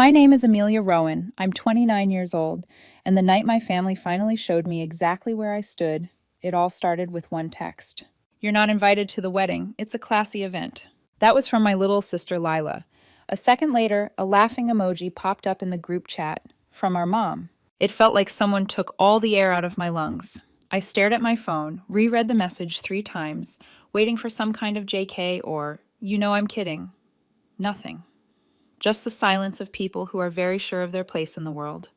My name is Amelia Rowan. I'm 29 years old, and the night my family finally showed me exactly where I stood, it all started with one text. "You're not invited to the wedding. It's a classy event." That was from my little sister Lila. A second later, a laughing emoji popped up in the group chat from our mom. It felt like someone took all the air out of my lungs. I stared at my phone, reread the message 3 times, waiting for some kind of JK or, "You know I'm kidding." Nothing. Just the silence of people who are very sure of their place in the world.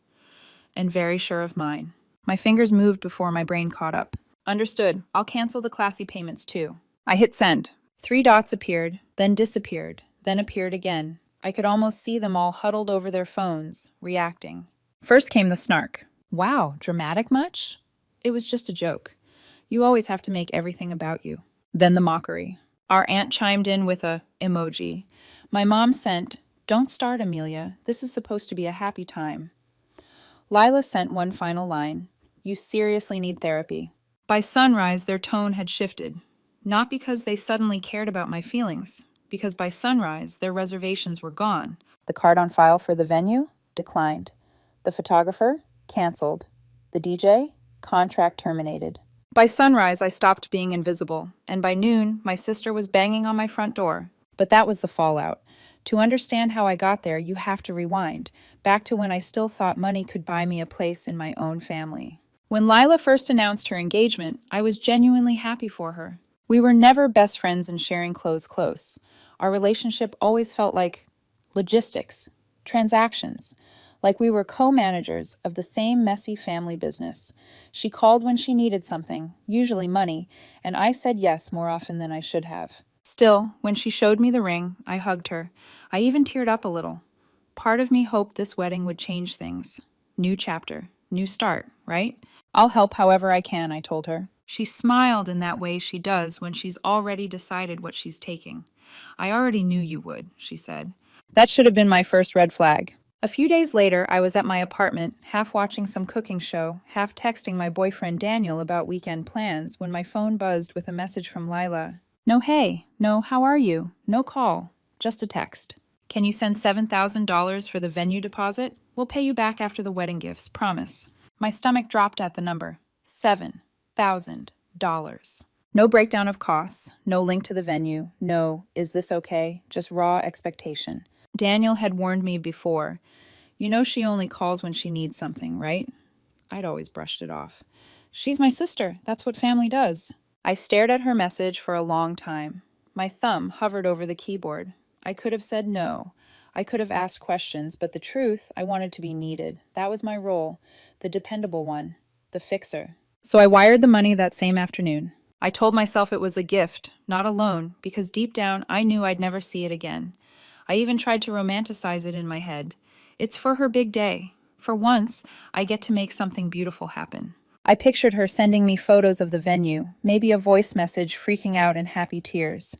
And very sure of mine. My fingers moved before my brain caught up. "Understood. I'll cancel the classy payments too." I hit send. 3 dots appeared, then disappeared, then appeared again. I could almost see them all huddled over their phones, reacting. First came the snark. "Wow, dramatic much?" It was just a joke. You always have to make everything about you. Then the mockery. Our aunt chimed in with a emoji. My mom sent, "Don't start, Amelia. This is supposed to be a happy time." Lila sent one final line. "You seriously need therapy." By sunrise, their tone had shifted. Not because they suddenly cared about my feelings, because by sunrise, their reservations were gone. The card on file for the venue? Declined. The photographer? Canceled. The DJ? Contract terminated. By sunrise, I stopped being invisible, and by noon, my sister was banging on my front door. But that was the fallout. To understand how I got there, you have to rewind, back to when I still thought money could buy me a place in my own family. When Lila first announced her engagement, I was genuinely happy for her. We were never best friends and sharing clothes close. Our relationship always felt like logistics, transactions, like we were co-managers of the same messy family business. She called when she needed something, usually money, and I said yes more often than I should have. Still, when she showed me the ring, I hugged her. I even teared up a little. Part of me hoped this wedding would change things. New chapter, new start, right? "I'll help however I can," I told her. She smiled in that way she does when she's already decided what she's taking. "I already knew you would," she said. That should have been my first red flag. A few days later, I was at my apartment, half watching some cooking show, half texting my boyfriend Daniel about weekend plans when my phone buzzed with a message from Lila. "No hey, no how are you, no call, just a text. Can you send $7,000 for the venue deposit? We'll pay you back after the wedding gifts, promise." My stomach dropped at the number. $7,000. No breakdown of costs, no link to the venue, no, "is this okay?" Just raw expectation. Daniel had warned me before. "You know she only calls when she needs something, right?" I'd always brushed it off. "She's my sister. That's what family does." I stared at her message for a long time. My thumb hovered over the keyboard. I could have said no. I could have asked questions, but the truth, I wanted to be needed. That was my role, the dependable one, the fixer. So I wired the money that same afternoon. I told myself it was a gift, not a loan, because deep down I knew I'd never see it again. I even tried to romanticize it in my head. It's for her big day. For once, I get to make something beautiful happen. I pictured her sending me photos of the venue, maybe a voice message freaking out in happy tears.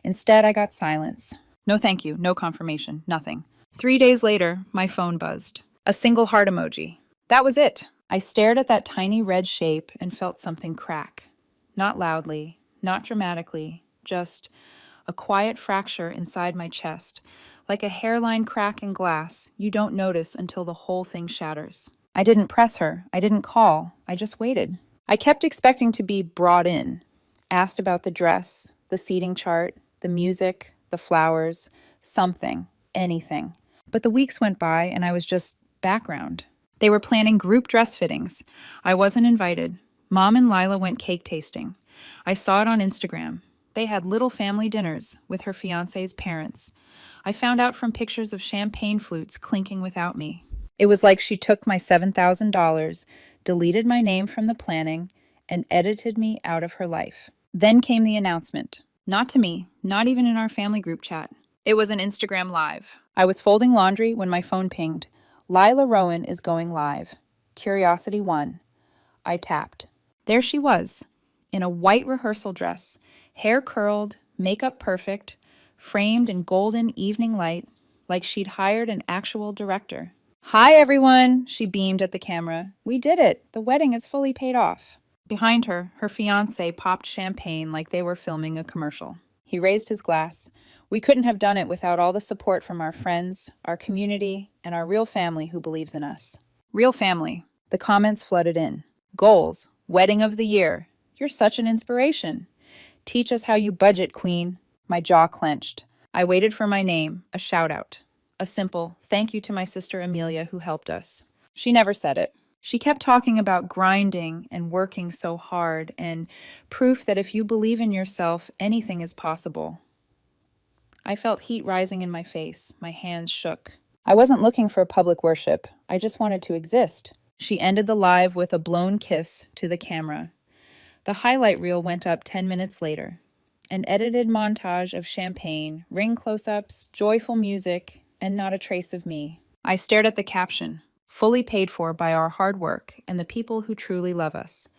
Instead, I got silence. No thank you, no confirmation, nothing. 3 days later, my phone buzzed. A single heart emoji. That was it. I stared at that tiny red shape and felt something crack. Not loudly, not dramatically, just a quiet fracture inside my chest, like a hairline crack in glass you don't notice until the whole thing shatters. I didn't press her. I didn't call. I just waited. I kept expecting to be brought in, asked about the dress, the seating chart, the music, the flowers, something, anything. But the weeks went by and I was just background. They were planning group dress fittings. I wasn't invited. Mom and Lila went cake tasting. I saw it on Instagram. They had little family dinners with her fiancé's parents. I found out from pictures of champagne flutes clinking without me. It was like she took my $7,000, deleted my name from the planning, and edited me out of her life. Then came the announcement. Not to me, not even in our family group chat. It was an Instagram Live. I was folding laundry when my phone pinged. "Lila Rowan is going live. Curiosity 1. I tapped. There she was, in a white rehearsal dress, hair curled, makeup perfect, framed in golden evening light, like she'd hired an actual director. "Hi, everyone," she beamed at the camera. "We did it. The wedding is fully paid off." Behind her, her fiancé popped champagne like they were filming a commercial. He raised his glass. We couldn't have done it without all the support from our friends, our community, and our real family who believes in us. Real family. The comments flooded in. Goals. Wedding of the year. You're such an inspiration. Teach us how you budget, queen. My jaw clenched. I waited for my name, a shout out. A simple thank you to my sister Amelia who helped us. She never said it. She kept talking about grinding and working so hard and proof that if you believe in yourself, anything is possible. I felt heat rising in my face. My hands shook. I wasn't looking for public worship. I just wanted to exist. She ended the live with a blown kiss to the camera. The highlight reel went up 10 minutes later. An edited montage of champagne, ring close-ups, joyful music, and not a trace of me. I stared at the caption, fully paid for by our hard work and the people who truly love us.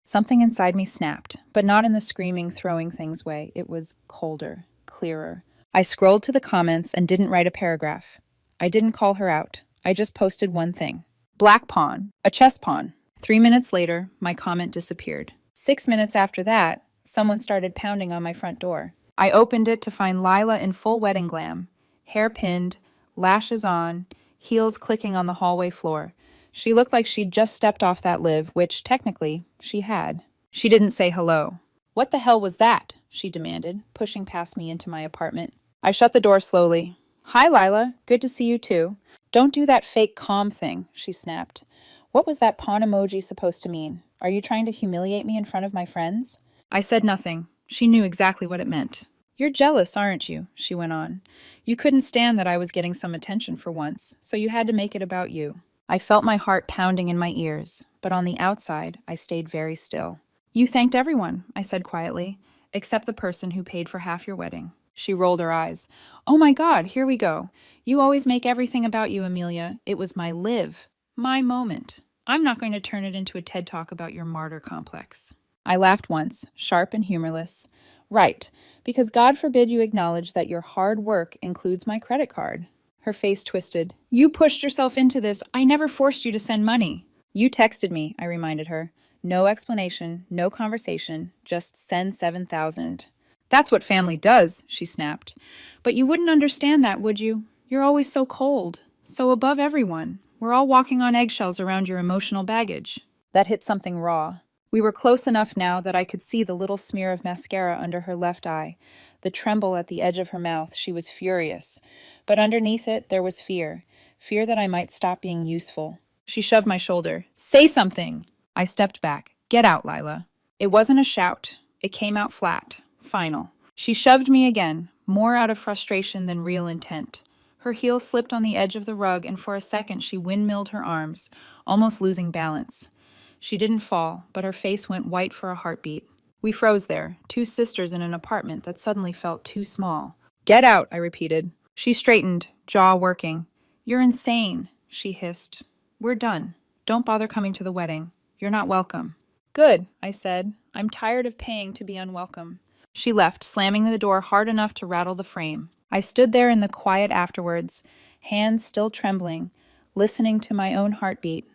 Something inside me snapped, but not in the screaming, throwing things way. It was colder, clearer. I scrolled to the comments and didn't write a paragraph. I didn't call her out. I just posted one thing. Black pawn, a chess pawn. 3 minutes later, my comment disappeared. 6 minutes after that, someone started pounding on my front door. I opened it to find Lila in full wedding glam, hair pinned, lashes on, heels clicking on the hallway floor. She looked like she'd just stepped off that live, which, technically, she had. She didn't say hello. What the hell was that? She demanded, pushing past me into my apartment. I shut the door slowly. Hi, Lila. Good to see you too. Don't do that fake calm thing, she snapped. What was that pawn emoji supposed to mean? Are you trying to humiliate me in front of my friends? I said nothing. She knew exactly what it meant. You're jealous, aren't you? She went on. You couldn't stand that I was getting some attention for once, so you had to make it about you. I felt my heart pounding in my ears, but on the outside, I stayed very still. You thanked everyone, I said quietly, except the person who paid for half your wedding. She rolled her eyes. Oh my God, here we go. You always make everything about you, Amelia. It was my live, my moment. I'm not going to turn it into a TED Talk about your martyr complex. I laughed once, sharp and humorless. Right, because God forbid you acknowledge that your hard work includes my credit card. Her face twisted. You pushed yourself into this. I never forced you to send money. You texted me, I reminded her. No explanation, no conversation, just send 7,000. That's what family does, she snapped. But you wouldn't understand that, would you? You're always so cold, so above everyone. We're all walking on eggshells around your emotional baggage. That hit something raw. We were close enough now that I could see the little smear of mascara under her left eye, the tremble at the edge of her mouth. She was furious. But underneath it, there was fear. Fear that I might stop being useful. She shoved my shoulder. Say something! I stepped back. Get out, Lila. It wasn't a shout. It came out flat, final. She shoved me again, more out of frustration than real intent. Her heel slipped on the edge of the rug, and for a second she windmilled her arms, almost losing balance. She didn't fall, but her face went white for a heartbeat. We froze there, two sisters in an apartment that suddenly felt too small. Get out, I repeated. She straightened, jaw working. You're insane, she hissed. We're done. Don't bother coming to the wedding. You're not welcome. Good, I said. I'm tired of paying to be unwelcome. She left, slamming the door hard enough to rattle the frame. I stood there in the quiet afterwards, hands still trembling, listening to my own heartbeat.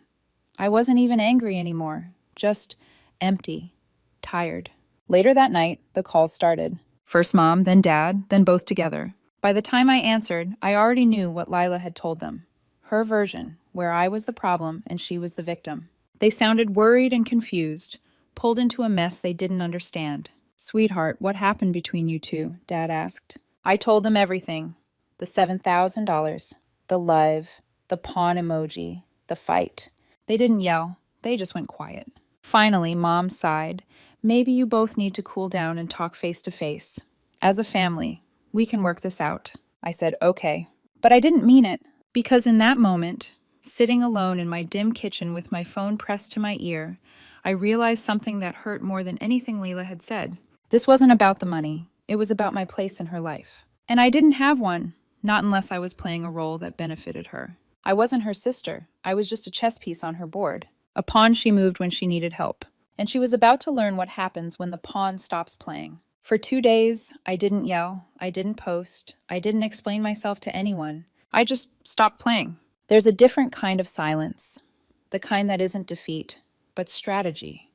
I wasn't even angry anymore, just empty, tired. Later that night, the calls started. First Mom, then Dad, then both together. By the time I answered, I already knew what Lila had told them. Her version, where I was the problem and she was the victim. They sounded worried and confused, pulled into a mess they didn't understand. Sweetheart, what happened between you two? Dad asked. I told them everything. The $7,000, the live, the pawn emoji, the fight. They didn't yell. They just went quiet. Finally, Mom sighed. Maybe you both need to cool down and talk face to face. As a family, we can work this out. I said, okay. But I didn't mean it, because in that moment, sitting alone in my dim kitchen with my phone pressed to my ear, I realized something that hurt more than anything Leila had said. This wasn't about the money. It was about my place in her life. And I didn't have one, not unless I was playing a role that benefited her. I wasn't her sister. I was just a chess piece on her board. A pawn she moved when she needed help. And she was about to learn what happens when the pawn stops playing. For 2 days, I didn't yell. I didn't post. I didn't explain myself to anyone. I just stopped playing. There's a different kind of silence. The kind that isn't defeat, but strategy.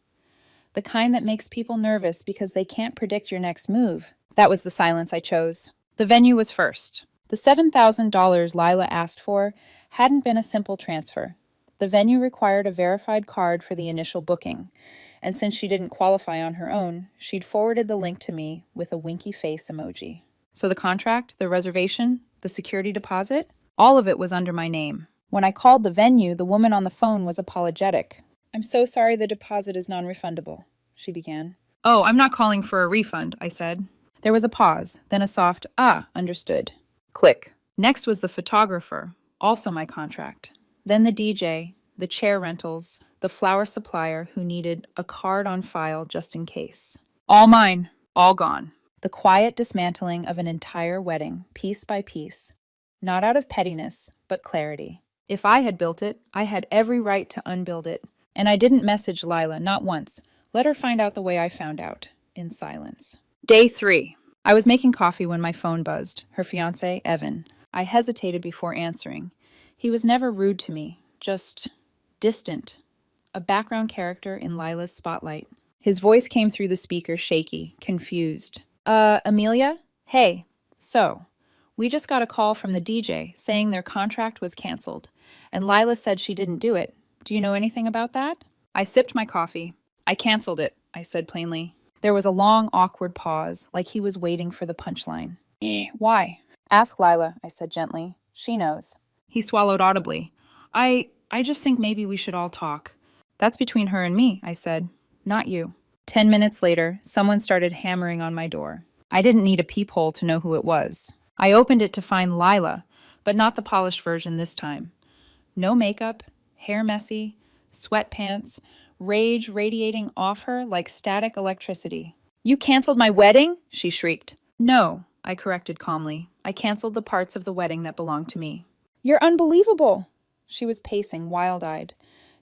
The kind that makes people nervous because they can't predict your next move. That was the silence I chose. The venue was first. The $7,000 Lila asked for hadn't been a simple transfer. The venue required a verified card for the initial booking, and since she didn't qualify on her own, she'd forwarded the link to me with a winky face emoji. So the contract, the reservation, the security deposit, all of it was under my name. When I called the venue, the woman on the phone was apologetic. "I'm so sorry the deposit is non-refundable," she began. "Oh, I'm not calling for a refund," I said. There was a pause, then a soft, "Ah, understood." Click. Next was the photographer, also my contract. Then the DJ, the chair rentals, the flower supplier who needed a card on file just in case. All mine, all gone. The quiet dismantling of an entire wedding, piece by piece. Not out of pettiness, but clarity. If I had built it, I had every right to unbuild it. And I didn't message Lila, not once. Let her find out the way I found out, in silence. Day 3. I was making coffee when my phone buzzed, her fiancé, Evan. I hesitated before answering. He was never rude to me, just distant. A background character in Lila's spotlight. His voice came through the speaker shaky, confused. Amelia? Hey. So, we just got a call from the DJ saying their contract was canceled, and Lila said she didn't do it. Do you know anything about that? I sipped my coffee. I canceled it, I said plainly. There was a long, awkward pause, like he was waiting for the punchline. Why? Ask Lila, I said gently. She knows. He swallowed audibly. I just think maybe we should all talk. That's between her and me, I said. Not you. 10 minutes later, someone started hammering on my door. I didn't need a peephole to know who it was. I opened it to find Lila, but not the polished version this time. No makeup, hair messy, sweatpants, rage radiating off her like static electricity. You canceled my wedding? She shrieked. No, I corrected calmly. I canceled the parts of the wedding that belonged to me. You're unbelievable. She was pacing, wild-eyed.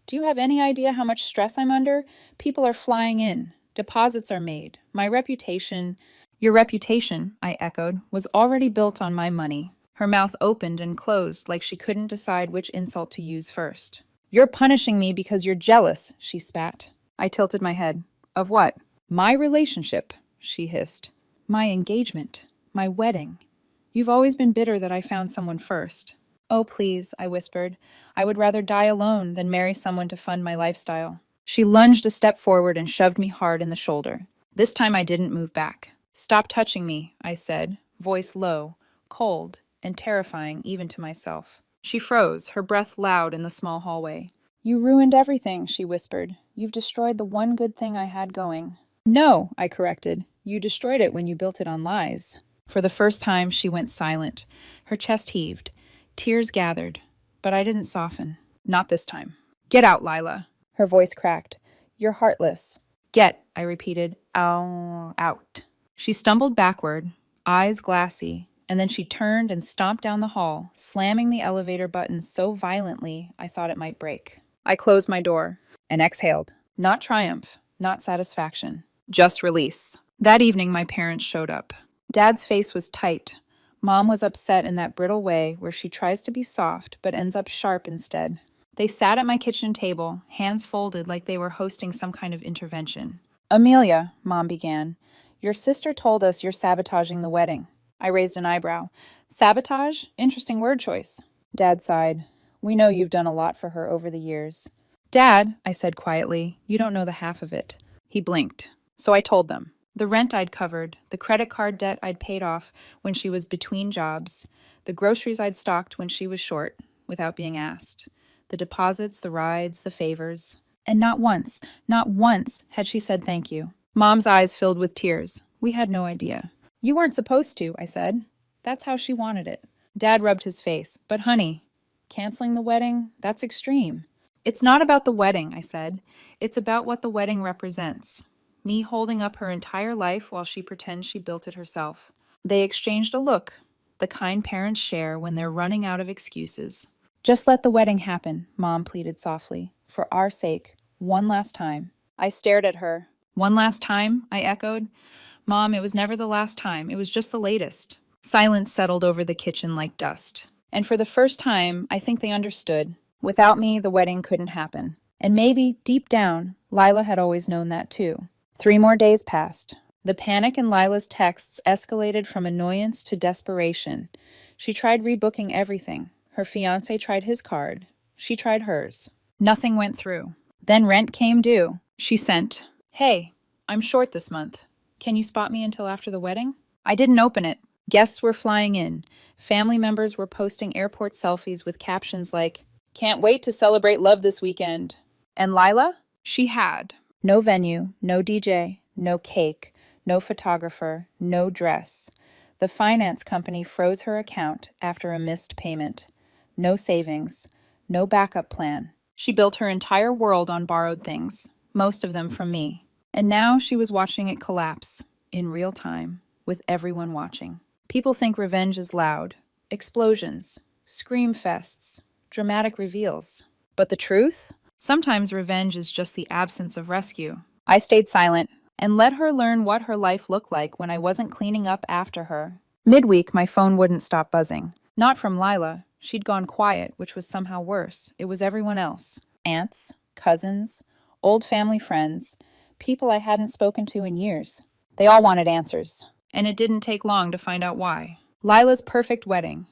Do you have any idea how much stress I'm under? People are flying in. Deposits are made. My reputation... Your reputation, I echoed, was already built on my money. Her mouth opened and closed like she couldn't decide which insult to use first. You're punishing me because you're jealous, she spat. I tilted my head. Of what? My relationship, she hissed. My engagement. My wedding. You've always been bitter that I found someone first. Oh, please, I whispered. I would rather die alone than marry someone to fund my lifestyle. She lunged a step forward and shoved me hard in the shoulder. This time I didn't move back. Stop touching me, I said, voice low, cold, and terrifying even to myself. She froze, her breath loud in the small hallway. You ruined everything, she whispered. You've destroyed the one good thing I had going. No, I corrected. You destroyed it when you built it on lies. For the first time, she went silent. Her chest heaved. Tears gathered. But I didn't soften. Not this time. Get out, Lila. Her voice cracked. You're heartless. Get, I repeated. Out. She stumbled backward, eyes glassy, and then she turned and stomped down the hall, slamming the elevator button so violently I thought it might break. I closed my door and exhaled. Not triumph, not satisfaction, just release. That evening, my parents showed up. Dad's face was tight. Mom was upset in that brittle way where she tries to be soft but ends up sharp instead. They sat at my kitchen table, hands folded like they were hosting some kind of intervention. Amelia, Mom began, your sister told us you're sabotaging the wedding. I raised an eyebrow. Sabotage? Interesting word choice. Dad sighed. We know you've done a lot for her over the years. Dad, I said quietly, you don't know the half of it. He blinked. So I told them. The rent I'd covered, the credit card debt I'd paid off when she was between jobs, the groceries I'd stocked when she was short, without being asked, the deposits, the rides, the favors. And not once had she said thank you. Mom's eyes filled with tears. We had no idea. You weren't supposed to, I said. That's how she wanted it. Dad rubbed his face. But honey, canceling the wedding, that's extreme. It's not about the wedding, I said. It's about what the wedding represents. Me holding up her entire life while she pretends she built it herself. They exchanged a look, the kind parents share when they're running out of excuses. Just let the wedding happen, Mom pleaded softly. For our sake, one last time. I stared at her. One last time, I echoed. Mom, it was never the last time. It was just the latest. Silence settled over the kitchen like dust. And for the first time, I think they understood. Without me, the wedding couldn't happen. And maybe, deep down, Lila had always known that too. 3 more days passed. The panic in Lila's texts escalated from annoyance to desperation. She tried rebooking everything. Her fiancé tried his card. She tried hers. Nothing went through. Then rent came due. She sent, "Hey, I'm short this month. Can you spot me until after the wedding?" I didn't open it. Guests were flying in. Family members were posting airport selfies with captions like, "Can't wait to celebrate love this weekend." And Lila? She had no venue, no DJ, no cake, no photographer, no dress. The finance company froze her account after a missed payment. No savings, no backup plan. She built her entire world on borrowed things, most of them from me. And now she was watching it collapse, in real time, with everyone watching. People think revenge is loud. Explosions, scream fests, dramatic reveals. But the truth? Sometimes revenge is just the absence of rescue. I stayed silent and let her learn what her life looked like when I wasn't cleaning up after her. Midweek, my phone wouldn't stop buzzing. Not from Lila. She'd gone quiet, which was somehow worse. It was everyone else. Aunts, cousins, old family friends, people I hadn't spoken to in years. They all wanted answers. And it didn't take long to find out why. Lila's perfect wedding,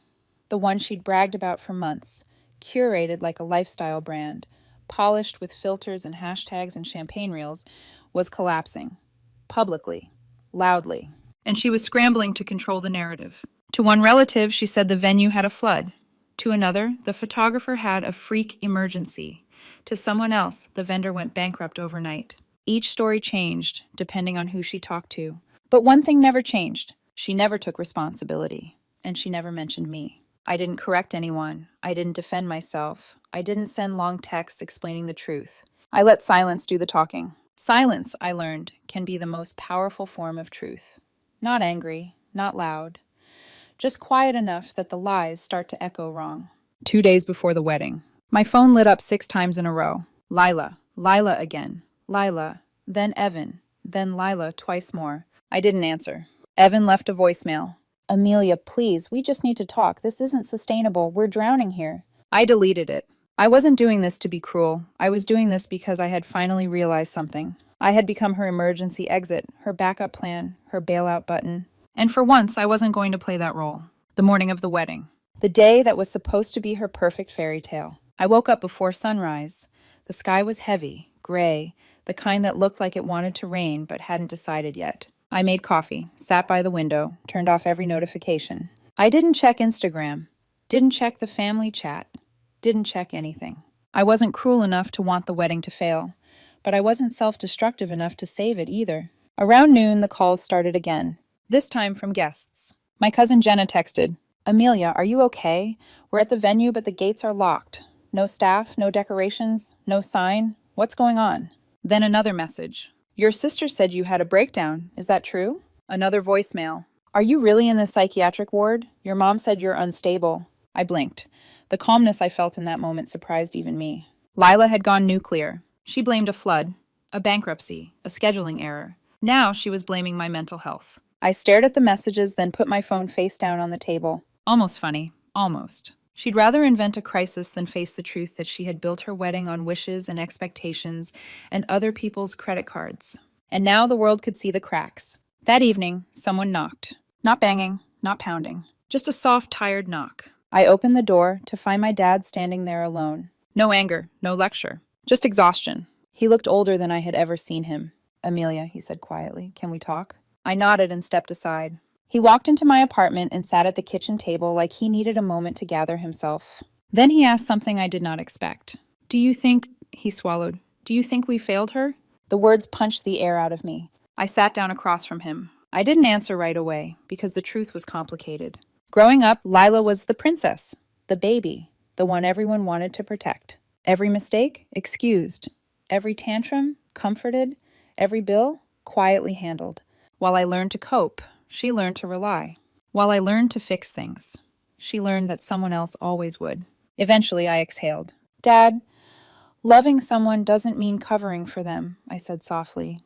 the one she'd bragged about for months, curated like a lifestyle brand, polished with filters and hashtags and champagne reels, was collapsing. Publicly. Loudly. And she was scrambling to control the narrative. To one relative, she said the venue had a flood. To another, the photographer had a freak emergency. To someone else, the vendor went bankrupt overnight. Each story changed, depending on who she talked to. But one thing never changed. She never took responsibility. And she never mentioned me. I didn't correct anyone. I didn't defend myself. I didn't send long texts explaining the truth. I let silence do the talking. Silence, I learned, can be the most powerful form of truth. Not angry, not loud. Just quiet enough that the lies start to echo wrong. 2 days before the wedding, my phone lit up 6 times in a row. Lila, Lila again, Lila, then Evan, then Lila twice more. I didn't answer. Evan left a voicemail. "Amelia, please, we just need to talk. This isn't sustainable. We're drowning here." I deleted it. I wasn't doing this to be cruel. I was doing this because I had finally realized something. I had become her emergency exit, her backup plan, her bailout button. And for once, I wasn't going to play that role. The morning of the wedding. The day that was supposed to be her perfect fairy tale. I woke up before sunrise. The sky was heavy, gray, the kind that looked like it wanted to rain but hadn't decided yet. I made coffee, sat by the window, turned off every notification. I didn't check Instagram, didn't check the family chat, didn't check anything. I wasn't cruel enough to want the wedding to fail, but I wasn't self-destructive enough to save it either. Around noon, the calls started again, this time from guests. My cousin Jenna texted, "Amelia, are you okay? We're at the venue, but the gates are locked. No staff, no decorations, no sign. What's going on?" Then another message. "Your sister said you had a breakdown. Is that true?" Another voicemail. "Are you really in the psychiatric ward? Your mom said you're unstable." I blinked. The calmness I felt in that moment surprised even me. Lila had gone nuclear. She blamed a flood, a bankruptcy, a scheduling error. Now she was blaming my mental health. I stared at the messages, then put my phone face down on the table. Almost funny. Almost. She'd rather invent a crisis than face the truth that she had built her wedding on wishes and expectations and other people's credit cards. And now the world could see the cracks. That evening, someone knocked. Not banging, not pounding. Just a soft, tired knock. I opened the door to find my dad standing there alone. No anger, no lecture. Just exhaustion. He looked older than I had ever seen him. "Amelia," he said quietly, "can we talk?" I nodded and stepped aside. He walked into my apartment and sat at the kitchen table like he needed a moment to gather himself. Then he asked something I did not expect. "Do you think," he swallowed, "do you think we failed her?" The words punched the air out of me. I sat down across from him. I didn't answer right away, because the truth was complicated. Growing up, Lila was the princess, the baby, the one everyone wanted to protect. Every mistake, excused. Every tantrum, comforted. Every bill, quietly handled. While I learned to cope, she learned to rely. While I learned to fix things, she learned that someone else always would. Eventually, I exhaled. "Dad, loving someone doesn't mean covering for them," I said softly.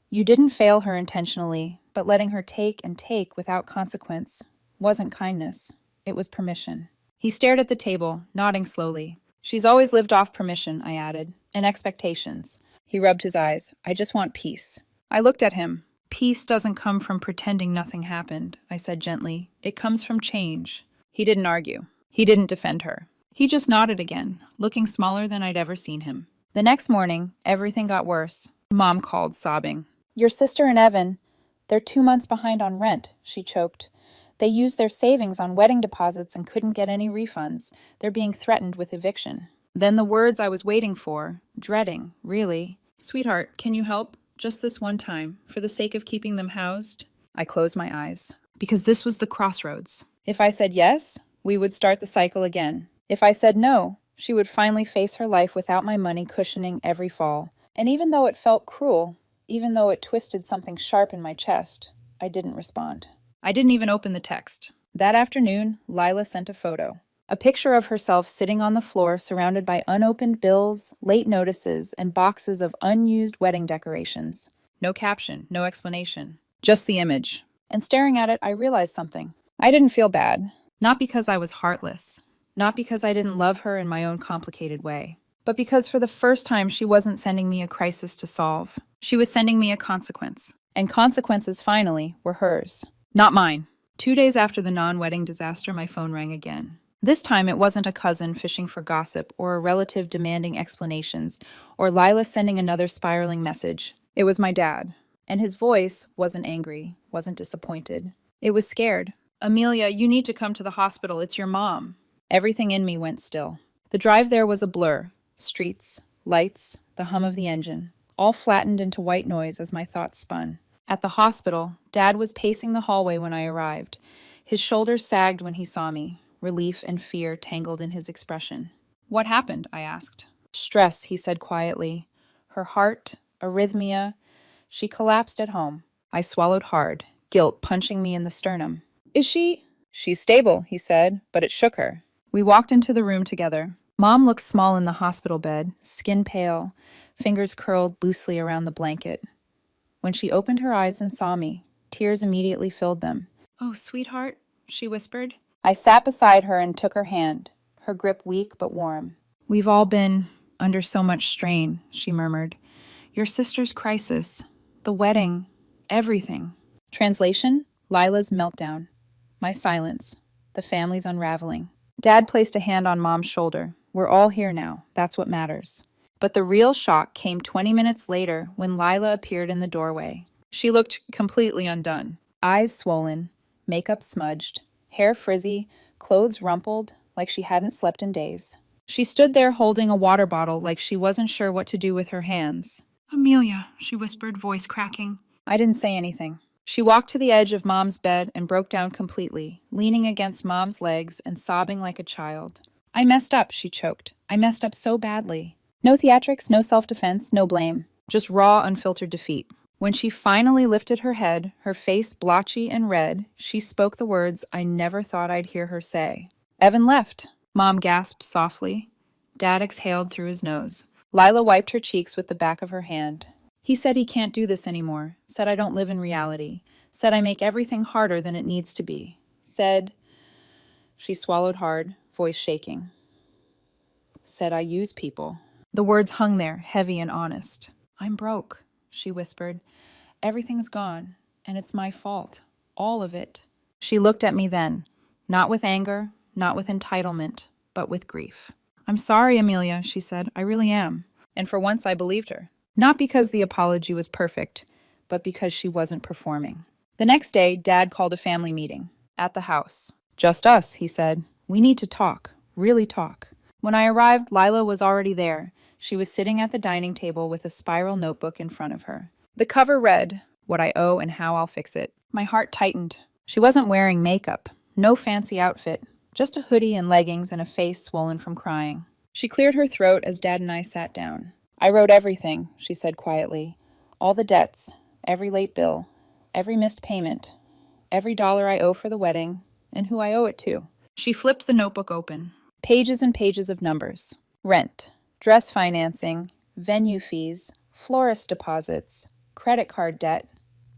"You didn't fail her intentionally, but letting her take and take without consequence wasn't kindness. It was permission." He stared at the table, nodding slowly. She's always lived off permission, I added, and expectations. He rubbed his eyes. I just want peace. I looked at him. Peace doesn't come from pretending nothing happened, I said gently. It comes from change. He didn't argue. He didn't defend her. He just nodded again, looking smaller than I'd ever seen him. The next morning, everything got worse. Mom called, sobbing. Your sister and Evan, they're 2 months behind on rent, she choked. They used their savings on wedding deposits and couldn't get any refunds. They're being threatened with eviction. Then the words I was waiting for, dreading, really. Sweetheart, can you help? Just this one time, for the sake of keeping them housed? I closed my eyes, because this was the crossroads. If I said yes, we would start the cycle again. If I said no, she would finally face her life without my money cushioning every fall. And even though it felt cruel, even though it twisted something sharp in my chest, I didn't respond. I didn't even open the text. That afternoon, Lila sent a photo. A picture of herself sitting on the floor surrounded by unopened bills, late notices, and boxes of unused wedding decorations. No caption, no explanation. Just the image. And staring at it, I realized something. I didn't feel bad. Not because I was heartless. Not because I didn't love her in my own complicated way. But because for the first time she wasn't sending me a crisis to solve. She was sending me a consequence. And consequences, finally, were hers. Not mine. 2 days after the non-wedding disaster, my phone rang again. This time it wasn't a cousin fishing for gossip or a relative demanding explanations or Lila sending another spiraling message. It was my dad. And his voice wasn't angry, wasn't disappointed. It was scared. Amelia, you need to come to the hospital. It's your mom. Everything in me went still. The drive there was a blur. Streets, lights, the hum of the engine, all flattened into white noise as my thoughts spun. At the hospital, Dad was pacing the hallway when I arrived. His shoulders sagged when he saw me, relief and fear tangled in his expression. What happened? I asked. Stress, he said quietly. Her heart, arrhythmia. She collapsed at home. I swallowed hard, guilt punching me in the sternum. Is she? She's stable, he said, but it shook her. We walked into the room together. Mom looked small in the hospital bed, skin pale, fingers curled loosely around the blanket. When she opened her eyes and saw me, tears immediately filled them. Oh, sweetheart, she whispered. I sat beside her and took her hand, her grip weak but warm. We've all been under so much strain, she murmured. Your sister's crisis, the wedding, everything. Translation, Lila's meltdown. My silence, the family's unraveling. Dad placed a hand on Mom's shoulder. We're all here now. That's what matters. But the real shock came 20 minutes later when Lila appeared in the doorway. She looked completely undone. Eyes swollen, makeup smudged, hair frizzy, clothes rumpled like she hadn't slept in days. She stood there holding a water bottle like she wasn't sure what to do with her hands. Amelia, she whispered, voice cracking. I didn't say anything. She walked to the edge of Mom's bed and broke down completely, leaning against Mom's legs and sobbing like a child. I messed up, she choked. I messed up so badly. No theatrics, no self-defense, no blame. Just raw, unfiltered defeat. When she finally lifted her head, her face blotchy and red, she spoke the words I never thought I'd hear her say. Evan left. Mom gasped softly. Dad exhaled through his nose. Lila wiped her cheeks with the back of her hand. He said he can't do this anymore. Said I don't live in reality. Said I make everything harder than it needs to be. Said... She swallowed hard, voice shaking. Said I use people. The words hung there, heavy and honest. I'm broke, she whispered. Everything's gone, and it's my fault. All of it. She looked at me then, not with anger, not with entitlement, but with grief. I'm sorry, Amelia, she said. I really am. And for once I believed her. Not because the apology was perfect, but because she wasn't performing. The next day, Dad called a family meeting. At the house. Just us, he said. We need to talk. Really talk. When I arrived, Lila was already there. She was sitting at the dining table with a spiral notebook in front of her. The cover read, What I Owe and How I'll Fix It. My heart tightened. She wasn't wearing makeup. No fancy outfit. Just a hoodie and leggings and a face swollen from crying. She cleared her throat as Dad and I sat down. I wrote everything, she said quietly. All the debts, every late bill, every missed payment, every dollar I owe for the wedding, and who I owe it to. She flipped the notebook open. Pages and pages of numbers. Rent, dress financing, venue fees, florist deposits, credit card debt,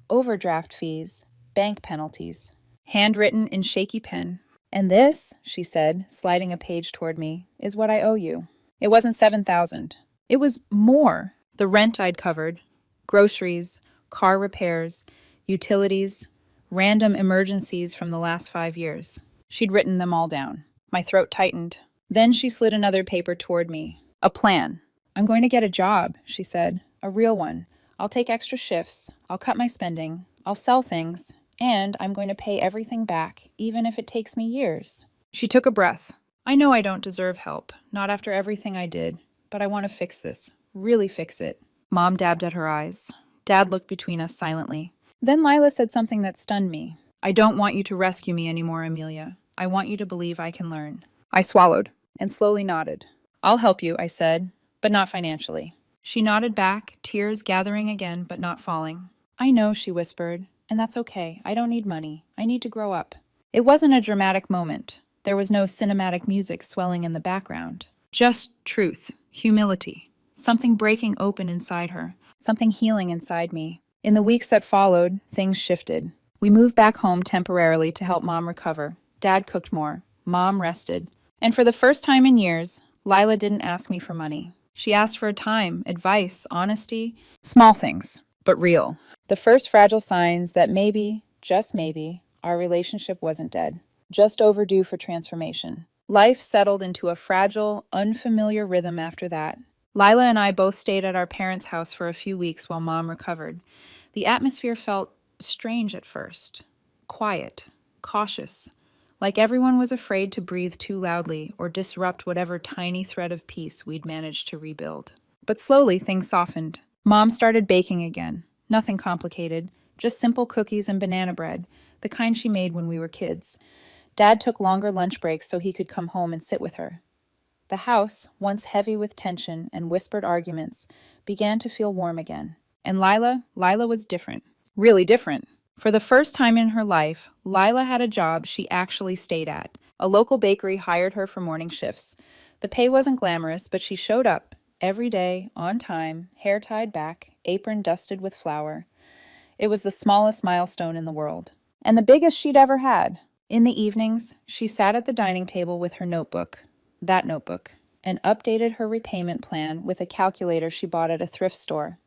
overdraft fees, bank penalties. Handwritten in shaky pen. And this, she said, sliding a page toward me, is what I owe you. It wasn't 7,000. It was more. The rent I'd covered, groceries, car repairs, utilities, random emergencies from the last 5 years. She'd written them all down. My throat tightened. Then she slid another paper toward me. A plan. I'm going to get a job, she said. A real one. I'll take extra shifts. I'll cut my spending. I'll sell things. And I'm going to pay everything back, even if it takes me years. She took a breath. I know I don't deserve help, not after everything I did, but I want to fix this. Really fix it. Mom dabbed at her eyes. Dad looked between us silently. Then Lila said something that stunned me. I don't want you to rescue me anymore, Amelia. I want you to believe I can learn. I swallowed and slowly nodded. I'll help you, I said, but not financially. She nodded back, tears gathering again, but not falling. I know, she whispered, and that's okay. I don't need money. I need to grow up. It wasn't a dramatic moment. There was no cinematic music swelling in the background. Just truth, humility, something breaking open inside her, something healing inside me. In the weeks that followed, things shifted. We moved back home temporarily to help Mom recover. Dad cooked more. Mom rested. And for the first time in years, Lila didn't ask me for money. She asked for time, advice, honesty, small things, but real. The first fragile signs that maybe, just maybe, our relationship wasn't dead, just overdue for transformation. Life settled into a fragile, unfamiliar rhythm after that. Lila and I both stayed at our parents' house for a few weeks while Mom recovered. The atmosphere felt strange at first. Quiet, cautious, like everyone was afraid to breathe too loudly or disrupt whatever tiny thread of peace we'd managed to rebuild. But slowly, things softened. Mom started baking again. Nothing complicated, just simple cookies and banana bread, the kind she made when we were kids. Dad took longer lunch breaks so he could come home and sit with her. The house, once heavy with tension and whispered arguments, began to feel warm again. And Lila was different. Really different. For the first time in her life, Lila had a job she actually stayed at. A local bakery hired her for morning shifts. The pay wasn't glamorous, but she showed up every day, on time, hair tied back, apron dusted with flour. It was the smallest milestone in the world, and the biggest she'd ever had. In the evenings, she sat at the dining table with her notebook, that notebook, and updated her repayment plan with a calculator she bought at a thrift store.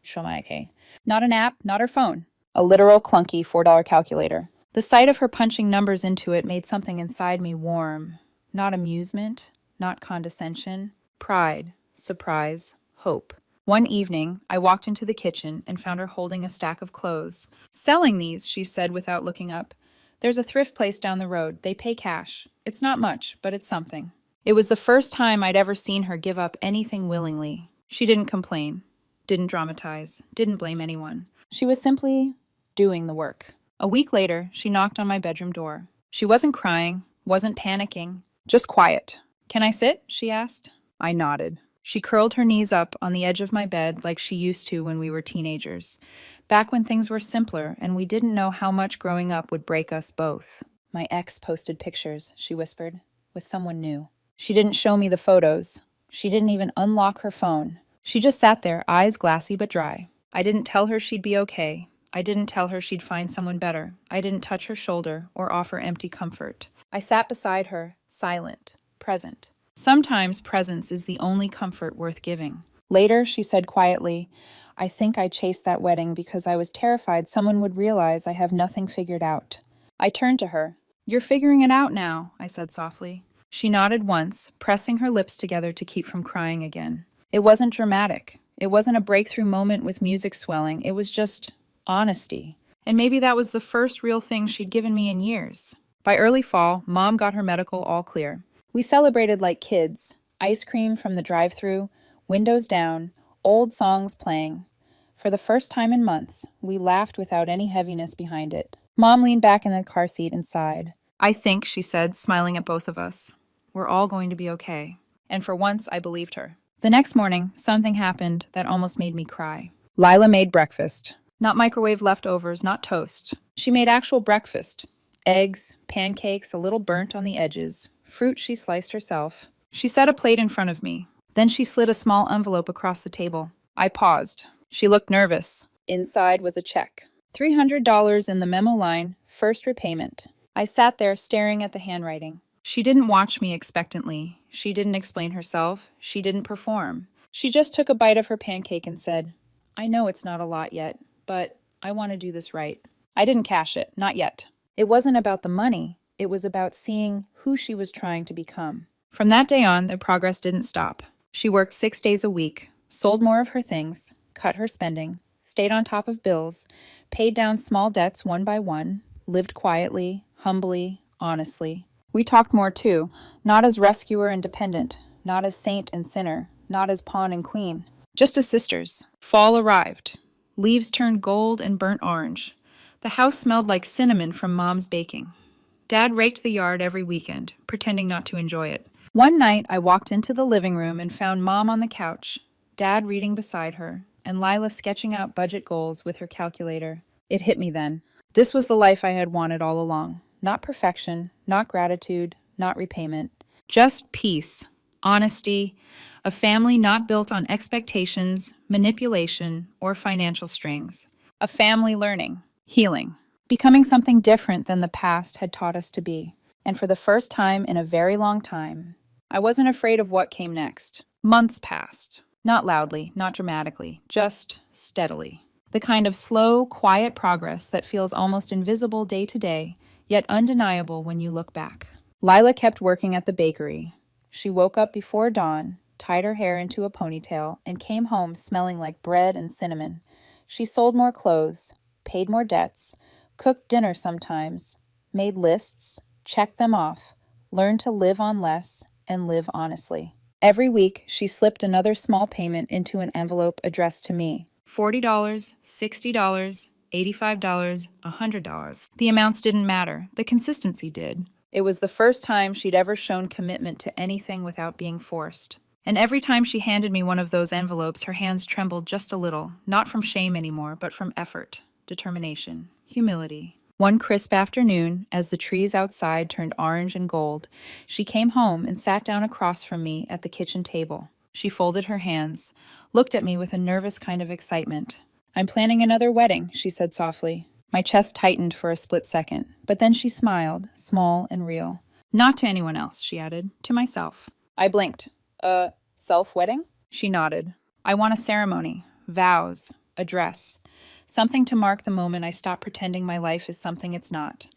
Not an app, not her phone. A literal clunky $4 calculator. The sight of her punching numbers into it made something inside me warm. Not amusement, not condescension, pride, surprise, hope. One evening, I walked into the kitchen and found her holding a stack of clothes. Selling these, she said without looking up. There's a thrift place down the road. They pay cash. It's not much, but it's something. It was the first time I'd ever seen her give up anything willingly. She didn't complain, didn't dramatize, didn't blame anyone. She was simply doing the work. A week later, she knocked on my bedroom door. She wasn't crying, wasn't panicking, just quiet. Can I sit? She asked. I nodded. She curled her knees up on the edge of my bed like she used to when we were teenagers, back when things were simpler and we didn't know how much growing up would break us both. My ex posted pictures, she whispered, with someone new. She didn't show me the photos. She didn't even unlock her phone. She just sat there, eyes glassy but dry. I didn't tell her she'd be okay. I didn't tell her she'd find someone better. I didn't touch her shoulder or offer empty comfort. I sat beside her, silent, present. Sometimes presence is the only comfort worth giving. Later, she said quietly, I think I chased that wedding because I was terrified someone would realize I have nothing figured out. I turned to her. You're figuring it out now, I said softly. She nodded once, pressing her lips together to keep from crying again. It wasn't dramatic. It wasn't a breakthrough moment with music swelling. It was just honesty. And maybe that was the first real thing she'd given me in years. By early fall, Mom got her medical all clear. We celebrated like kids. Ice cream from the drive-thru, windows down, old songs playing. For the first time in months, we laughed without any heaviness behind it. Mom leaned back in the car seat and sighed. I think, she said, smiling at both of us, we're all going to be okay. And for once, I believed her. The next morning, something happened that almost made me cry. Lila made breakfast. Not microwave leftovers, not toast. She made actual breakfast. Eggs, pancakes, a little burnt on the edges, fruit she sliced herself. She set a plate in front of me. Then she slid a small envelope across the table. I paused. She looked nervous. Inside was a check. $300 in the memo line, first repayment. I sat there staring at the handwriting. She didn't watch me expectantly. She didn't explain herself. She didn't perform. She just took a bite of her pancake and said, I know it's not a lot yet, but I want to do this right. I didn't cash it, not yet. It wasn't about the money. It was about seeing who she was trying to become. From that day on, the progress didn't stop. She worked 6 days a week, sold more of her things, cut her spending, stayed on top of bills, paid down small debts one by one, lived quietly, humbly, honestly. We talked more too, not as rescuer and dependent, not as saint and sinner, not as pawn and queen, just as sisters. Fall arrived. Leaves turned gold and burnt orange. The house smelled like cinnamon from Mom's baking. Dad raked the yard every weekend, pretending not to enjoy it. One night, I walked into the living room and found Mom on the couch, Dad reading beside her, and Lila sketching out budget goals with her calculator. It hit me then. This was the life I had wanted all along. Not perfection, not gratitude, not repayment. Just peace, honesty, a family not built on expectations, manipulation, or financial strings. A family learning, healing, becoming something different than the past had taught us to be. And for the first time in a very long time, I wasn't afraid of what came next. Months passed. Not loudly, not dramatically, just steadily. The kind of slow, quiet progress that feels almost invisible day to day, yet undeniable when you look back. Lila kept working at the bakery. She woke up before dawn, tied her hair into a ponytail, and came home smelling like bread and cinnamon. She sold more clothes, paid more debts, cooked dinner sometimes, made lists, checked them off, learned to live on less, and live honestly. Every week, she slipped another small payment into an envelope addressed to me. $40, $60, $85, $100. The amounts didn't matter. The consistency did. It was the first time she'd ever shown commitment to anything without being forced. And every time she handed me one of those envelopes, her hands trembled just a little, not from shame anymore, but from effort, determination, humility. One crisp afternoon, as the trees outside turned orange and gold, she came home and sat down across from me at the kitchen table. She folded her hands, looked at me with a nervous kind of excitement. I'm planning another wedding, she said softly. My chest tightened for a split second, but then she smiled, small and real. Not to anyone else, she added, to myself. I blinked. Self-wedding? She nodded. I want a ceremony, vows, a dress. Something to mark the moment I stop pretending my life is something it's not,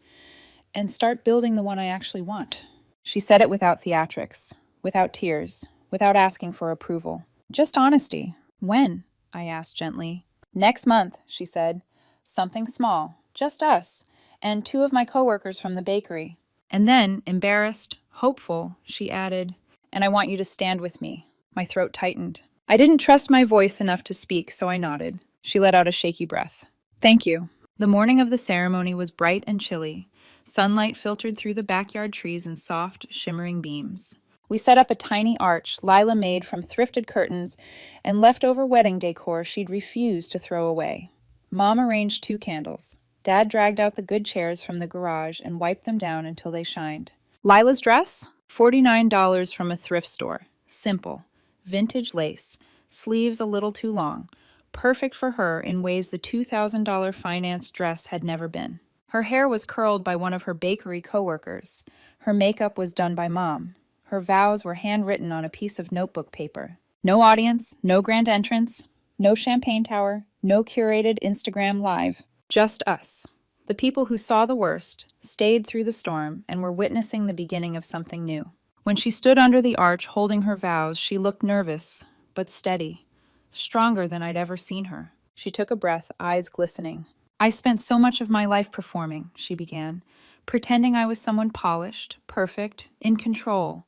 and start building the one I actually want. She said it without theatrics, without tears, without asking for approval. Just honesty. When? I asked gently. Next month, she said. Something small, just us, and 2 of my coworkers from the bakery. And then, embarrassed, hopeful, she added, and I want you to stand with me. My throat tightened. I didn't trust my voice enough to speak, so I nodded. She let out a shaky breath. Thank you. The morning of the ceremony was bright and chilly. Sunlight filtered through the backyard trees in soft, shimmering beams. We set up a tiny arch Lila made from thrifted curtains and leftover wedding decor she'd refused to throw away. Mom arranged 2 candles. Dad dragged out the good chairs from the garage and wiped them down until they shined. Lila's dress? $49 from a thrift store. Simple. Vintage lace. Sleeves a little too long. Perfect for her in ways the $2,000 financed dress had never been. Her hair was curled by one of her bakery coworkers. Her makeup was done by Mom. Her vows were handwritten on a piece of notebook paper. No audience, no grand entrance, no champagne tower, no curated Instagram live. Just us. The people who saw the worst, stayed through the storm, and were witnessing the beginning of something new. When she stood under the arch holding her vows, she looked nervous, but steady. Stronger than I'd ever seen her. She took a breath, eyes glistening. I spent so much of my life performing, she began, pretending I was someone polished, perfect, in control.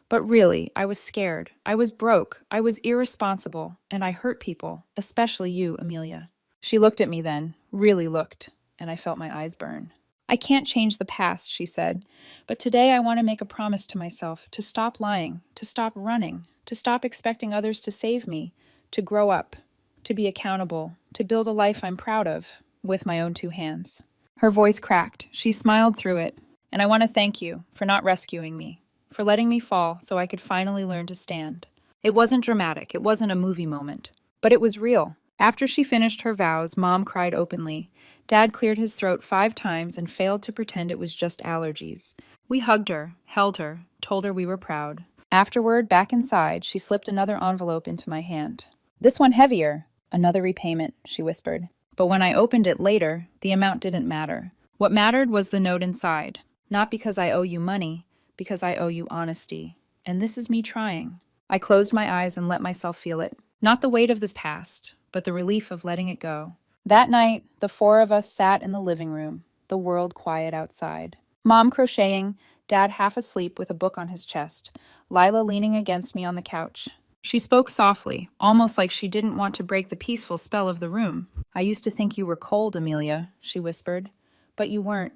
But really, I was scared. I was broke. I was irresponsible. And I hurt people, especially you, Amelia. She looked at me then, really looked, and I felt my eyes burn. I can't change the past, she said, but today I want to make a promise to myself to stop lying, to stop running, to stop expecting others to save me, to grow up, to be accountable, to build a life I'm proud of, with my own 2 hands. Her voice cracked. She smiled through it. And I want to thank you for not rescuing me, for letting me fall so I could finally learn to stand. It wasn't dramatic. It wasn't a movie moment. But it was real. After she finished her vows, Mom cried openly. Dad cleared his throat 5 times and failed to pretend it was just allergies. We hugged her, held her, told her we were proud. Afterward, back inside, she slipped another envelope into my hand. "This one heavier." "Another repayment," she whispered. But when I opened it later, the amount didn't matter. What mattered was the note inside. "Not because I owe you money, because I owe you honesty. And this is me trying." I closed my eyes and let myself feel it. Not the weight of this past, but the relief of letting it go. That night, the 4 of us sat in the living room, the world quiet outside. Mom crocheting, Dad half asleep with a book on his chest, Lila leaning against me on the couch. She spoke softly, almost like she didn't want to break the peaceful spell of the room. "I used to think you were cold, Amelia," she whispered. "But you weren't.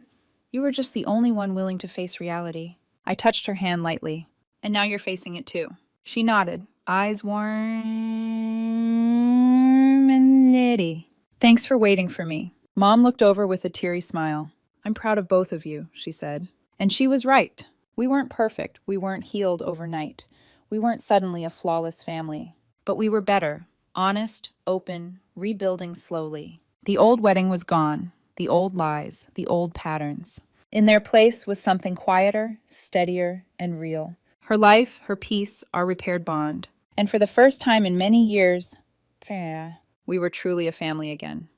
You were just the only one willing to face reality." I touched her hand lightly. "And now you're facing it too." She nodded, eyes warm and nitty. "Thanks for waiting for me." Mom looked over with a teary smile. "I'm proud of both of you," she said. And she was right. We weren't perfect. We weren't healed overnight. We weren't suddenly a flawless family. But we were better, honest, open, rebuilding slowly. The old wedding was gone. The old lies, the old patterns. In their place was something quieter, steadier, and real. Her life, her peace, our repaired bond. And for the first time in many years, we were truly a family again.